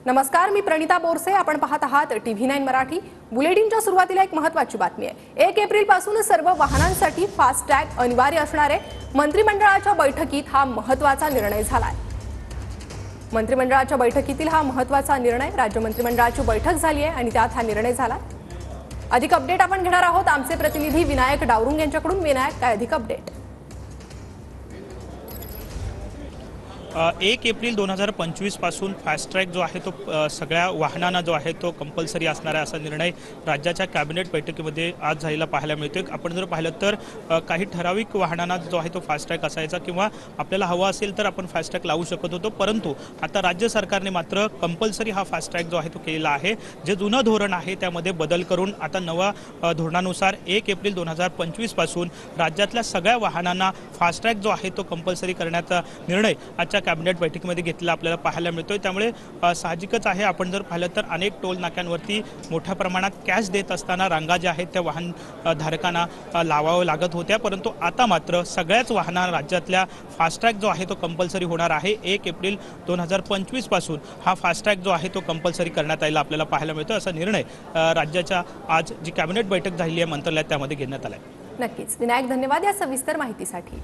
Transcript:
नमस्कार, मी प्रणिता बोरसे. आपण पाहत आहात TV9 मराठी. बुलेटिनच्या सुरुवातीला एक महत्त्वाची बातमी आहे. 1 एप्रिल पासून सर्व वाहनांसाठी फास्टॅग अनिवार्य असणार आहे. मंत्रिमंडळाच्या बैठकीत हा महत्त्वाचा निर्णय झालाय. मंत्रिमंडळाच्या बैठकीतील हा महत्त्वाचा निर्णय, राज्य मंत्रिमंडळाची बैठक झाली आहे आणि त्यात हा निर्णय झाला. अधिक अपडेट आपण घेणार आहोत आमचे प्रतिनिधी विनायक डावरुंग यांच्याकडून. विनायक, काय अधिक अपडेट? 1 एप्रिल 2025 पासून फास्ट्रॅग जो आहे तो सगळ्या वाहनांना जो आहे तो कंपल्सरी असणार आहे, असा निर्णय राज्याच्या कॅबिनेट बैठकीमध्ये आज झालेला पाहायला मिळतोय. आपण जर पाहिलं तर काही ठराविक वाहनांना जो आहे तो फास्ट्रॅग असायचा किंवा आपल्याला हवा असेल तर आपण फास्ट्रॅग लावू शकत होतो, परंतु आता राज्य सरकारने मात्र कंपल्सरी हा फास्ट्रॅग जो आहे तो केलेला आहे. जे जुनं धोरण आहे त्यामध्ये बदल करून आता नवा धोरणानुसार 1 एप्रिल 2025 पासून राज्यातल्या सगळ्या वाहनांना फास्ट्रॅग जो आहे तो कंपल्सरी करण्याचा निर्णय आजच्या कॅबिनेट बैठकीमध्ये घेतलेला आपल्याला पाहायला मिळतोय. त्यामुळे साहजिकच आहे, आपण जर पाहिलं तर अनेक टोल नाक्यांवरती मोठ्या प्रमाणात कॅश देत असताना रांगा ज्या आहेत त्या वाहन धारकांना लावावं लागत होत्या, परंतु आता मात्र सगळ्याच वाहनांना राज्यातल्या फास्ट्रॅग जो आहे तो कंपल्सरी होणार आहे. 1 एप्रिल 2025 पासून हा फास्ट्रॅग जो आहे तो कंपल्सरी करण्यात आलेला आपल्याला पाहायला मिळतोय. असा निर्णय राज्याच्या आज जी कॅबिनेट बैठक झालेली आहे मंत्रालयात त्यामध्ये घेण्यात आला आहे. नक्कीच विनायक, धन्यवाद या सविस्तर माहितीसाठी.